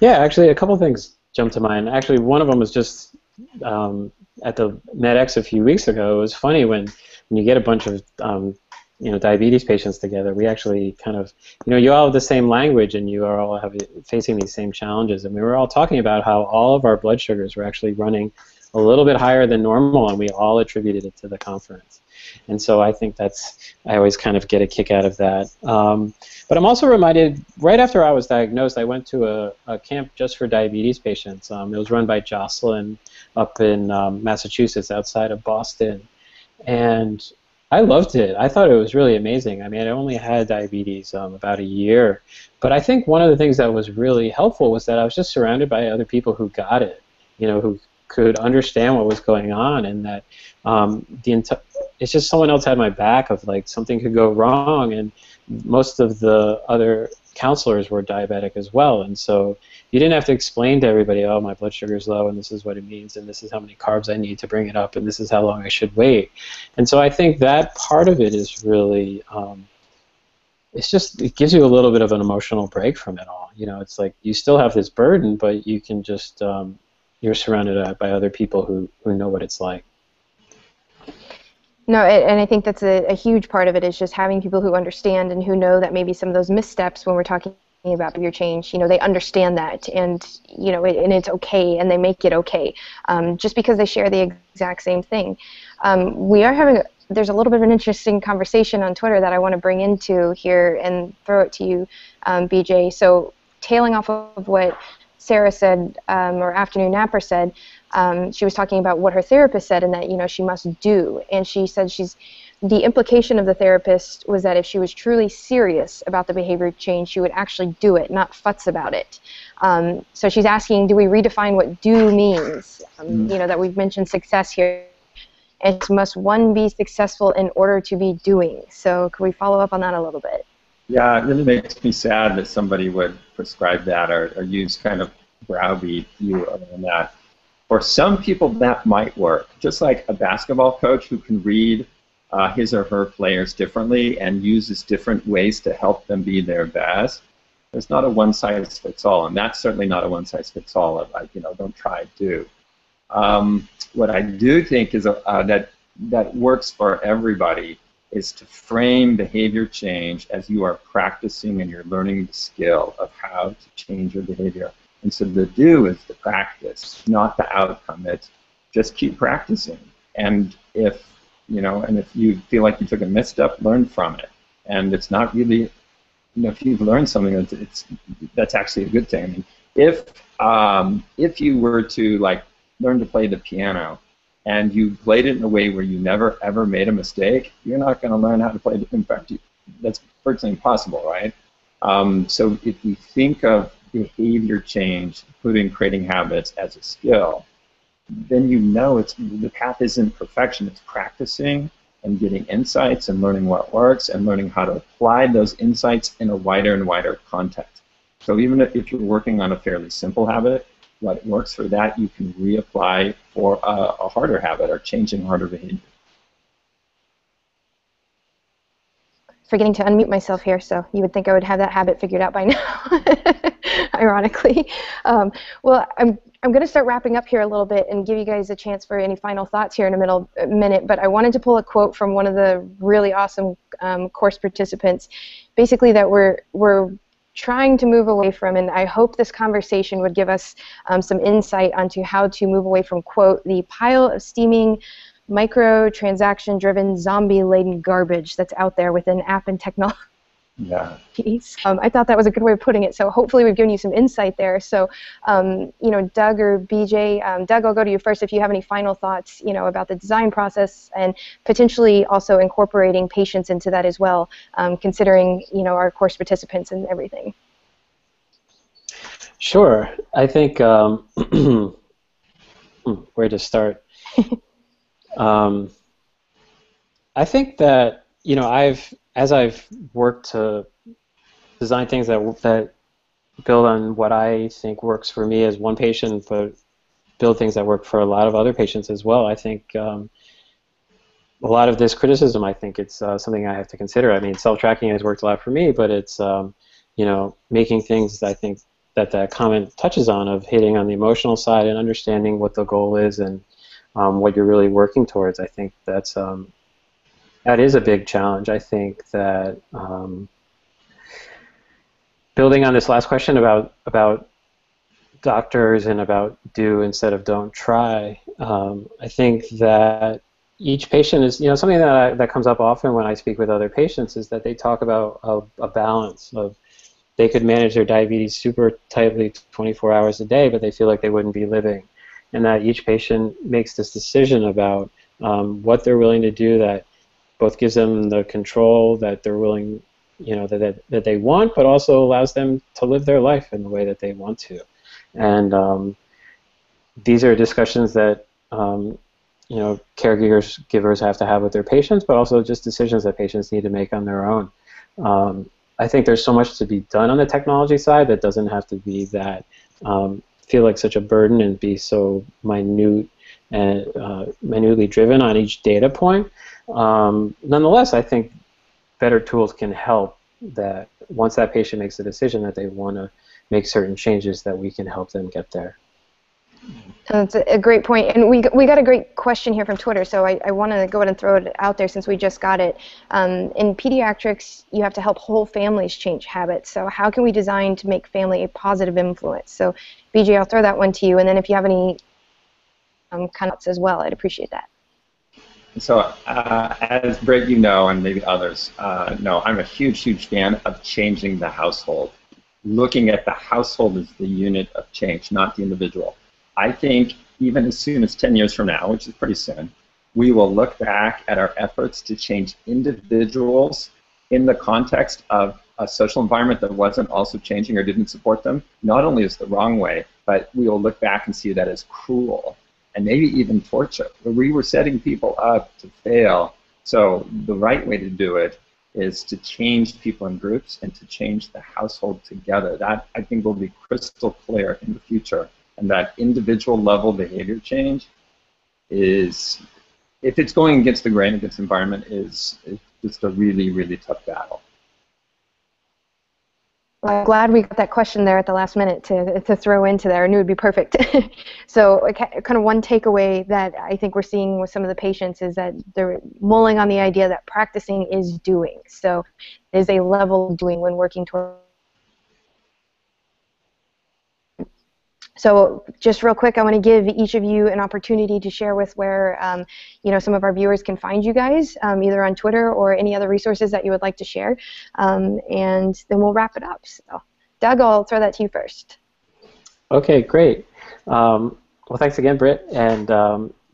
Yeah, actually a couple things jumped to mind. Actually one of them was just at the MedX a few weeks ago. It was funny when you get a bunch of diabetes patients together, we actually kind of, you all have the same language and you are all facing these same challenges. And we were all talking about how all of our blood sugars were actually running a little bit higher than normal, and we all attributed it to the conference. And so I think I always kind of get a kick out of that. But I'm also reminded, right after I was diagnosed, I went to a camp just for diabetes patients. It was run by Jocelyn up in Massachusetts, outside of Boston. And I loved it. I thought it was really amazing. I mean, I only had diabetes about a year, but I think one of the things that was really helpful was that I was just surrounded by other people who got it, who could understand what was going on, and that it's just someone else had my back of like something could go wrong, and most of the other counselors were diabetic as well, and so you didn't have to explain to everybody, oh, my blood sugar is low, and this is what it means, and this is how many carbs I need to bring it up, and this is how long I should wait. And so I think that part of it is really, it gives you a little bit of an emotional break from it all. It's like you still have this burden, but you can just, you're surrounded by other people who know what it's like. No, and I think that's a huge part of it, is just having people who understand and who know that maybe some of those missteps when we're talking about behavior change, they understand that, and and it's okay, and they make it okay, just because they share the exact same thing. There's a little bit of an interesting conversation on Twitter that I want to bring into here and throw it to you, BJ. So tailing off of what Sarah said, or Afternoon Napper said, she was talking about what her therapist said, and that she must do, and she said the implication of the therapist was that if she was truly serious about the behavior change, she would actually do it, not futz about it. So she's asking, do we redefine what do means? That we've mentioned success here. And must one be successful in order to be doing? So can we follow up on that a little bit? Yeah, it really makes me sad that somebody would prescribe that or use kind of browbeat you on that. For some people, that might work. Just like a basketball coach who can read his or her players differently and uses different ways to help them be their best. There's not a one-size-fits-all, and that's certainly not a one-size-fits-all of, like, don't try, do. What I do think is that works for everybody is to frame behavior change as you are practicing and you're learning the skill of how to change your behavior. And so the do is the practice, not the outcome. It's just keep practicing. And if you feel like you took a misstep, learn from it. And it's not really, if you've learned something, that's actually a good thing. I mean, if you were to learn to play the piano and you played it in a way where you never ever made a mistake, you're not going to learn how to play it. In fact, that's virtually impossible, right? So if you think of behavior change, including creating habits, as a skill, then the path isn't perfection. It's practicing and getting insights and learning what works and learning how to apply those insights in a wider and wider context. So even if you're working on a fairly simple habit, what works for that you can reapply for a harder habit or changing harder behavior. Forgetting to unmute myself here, so you would think I would have that habit figured out by now. ironically. Well, I'm going to start wrapping up here a little bit and give you guys a chance for any final thoughts here in a minute, but I wanted to pull a quote from one of the really awesome course participants, basically that we're trying to move away from, and I hope this conversation would give us some insight onto how to move away from, quote, the pile of steaming, microtransaction-driven, zombie-laden garbage that's out there within app and technology. Yeah. I thought that was a good way of putting it. So hopefully we've given you some insight there. So, you know, Doug or BJ, Doug, I'll go to you first if you have any final thoughts, you know, about the design process and potentially also incorporating patients into that as well, considering, you know, our course participants and everything. Sure. I think where to start. I think that, you know, as I've worked to design things that build on what I think works for me as one patient, but build things that work for a lot of other patients as well, I think a lot of this criticism, I think it's something I have to consider. I mean, self-tracking has worked a lot for me, but it's, you know, making things I think that comment touches on, of hitting on the emotional side and understanding what the goal is and what you're really working towards. I think that's that is a big challenge. I think that building on this last question about doctors and about do instead of don't try, I think that each patient is, you know, something that comes up often when I speak with other patients is that they talk about a balance of they could manage their diabetes super tightly 24 hours a day, but they feel like they wouldn't be living. And that each patient makes this decision about what they're willing to do that both gives them the control that they're willing, you know, that they want, but also allows them to live their life in the way that they want to. And these are discussions that, you know, caregivers have to have with their patients, but also just decisions that patients need to make on their own. I think there's so much to be done on the technology side that doesn't have to be that feel like such a burden and be so minute and minutely driven on each data point. Nonetheless, I think better tools can help that once that patient makes a decision that they want to make certain changes, that we can help them get there. That's a great point, and we got a great question here from Twitter, so I want to go ahead and throw it out there since we just got it. In pediatrics, you have to help whole families change habits, so how can we design to make family a positive influence? So BJ, I'll throw that one to you, and then if you have any comments as well, I'd appreciate that. So as Brett, you know, and maybe others know, I'm a huge fan of changing the household. Looking at the household as the unit of change, not the individual. I think even as soon as 10 years from now, which is pretty soon, we will look back at our efforts to change individuals in the context of a social environment that wasn't also changing or didn't support them, not only as the wrong way, but we will look back and see that as cruel and maybe even torture, where we were setting people up to fail. So the right way to do it is to change people in groups and to change the household together. That, I think, will be crystal clear in the future. And that individual level behavior change is, if it's going against the grain, against the environment, is just a really tough battle. Well, I'm glad we got that question there at the last minute to throw into there. I knew it would be perfect. So kind of one takeaway that I think we're seeing with some of the patients is that they're mulling on the idea that practicing is doing. So there's a level of doing when working toward. So just real quick, I want to give each of you an opportunity to share with where you know, some of our viewers can find you guys, either on Twitter or any other resources that you would like to share, and then we'll wrap it up. So, Doug, I'll throw that to you first. Okay, great. Well, thanks again, Britt. And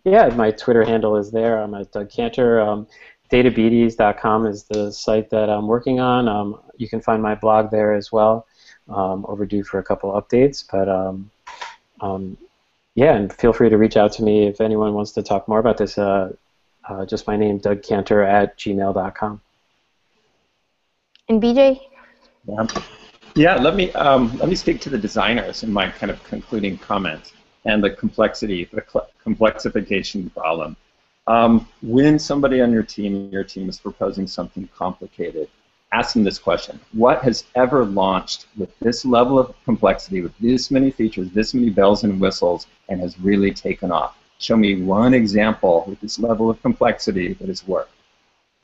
yeah, my Twitter handle is there. I'm at Doug Cantor. Databetes.com is the site that I'm working on. You can find my blog there as well. Overdue for a couple updates, but yeah, and feel free to reach out to me if anyone wants to talk more about this. Just my name, Doug Cantor @gmail.com. And BJ? Yeah, let me speak to the designers in my kind of concluding comment and the complexity, the complexification problem. When somebody on your team is proposing something complicated, ask them this question: what has ever launched with this level of complexity, with this many features, this many bells and whistles, and has really taken off? Show me one example with this level of complexity that has worked.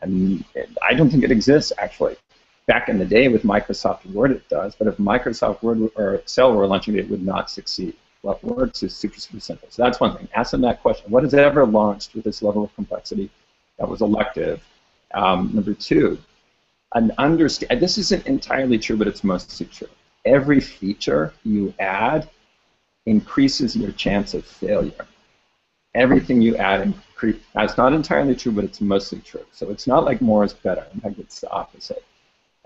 And I don't think it exists, actually. Back in the day with Microsoft Word it does, but if Microsoft Word or Excel were launching it, would not succeed. What works is super, super simple. So that's one thing. Ask them that question. What has ever launched with this level of complexity that was elective? Number two, this isn't entirely true, but it's mostly true. Every feature you add increases your chance of failure. Everything you add increases. That's not entirely true, but it's mostly true. So it's not like more is better. In fact, it's the opposite.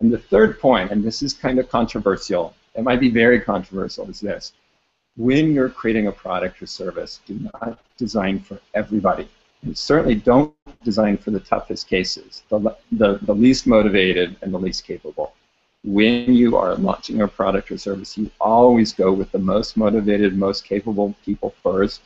And the third point, and this is kind of controversial, it might be very controversial, is this. When you're creating a product or service, do not design for everybody. And certainly don't design for the toughest cases, the least motivated and the least capable. When you are launching a product or service, you always go with the most motivated, most capable people first,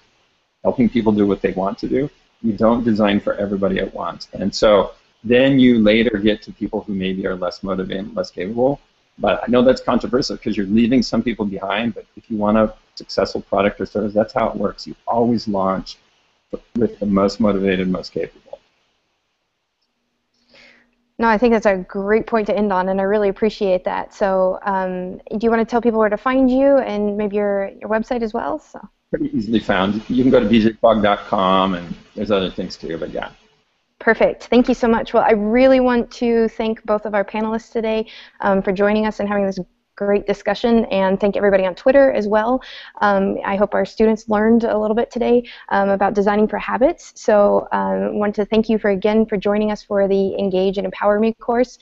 helping people do what they want to do. You don't design for everybody at once. And so then you later get to people who maybe are less motivated, less capable. But I know that's controversial because you're leaving some people behind, but if you want a successful product or service, that's how it works. You always launch with the most motivated, most capable. No, I think that's a great point to end on, and I really appreciate that. So do you want to tell people where to find you and maybe your website as well? So. Pretty easily found. You can go to bjfog.com, and there's other things too, but yeah. Perfect. Thank you so much. Well, I really want to thank both of our panelists today for joining us and having this great discussion, and thank everybody on Twitter as well. I hope our students learned a little bit today about designing for habits. So I want to thank you again for joining us for the Engage and Empower Me course.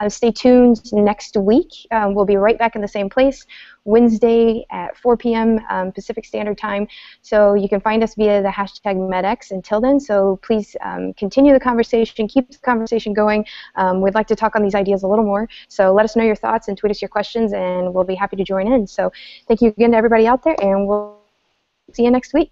Stay tuned next week. We'll be right back in the same place, Wednesday at 4 p.m. Pacific Standard Time. So you can find us via the hashtag MEDX until then. So please continue the conversation, keep the conversation going. We'd like to talk on these ideas a little more. So let us know your thoughts and tweet us your questions, and we'll be happy to join in. So thank you again to everybody out there, and we'll see you next week.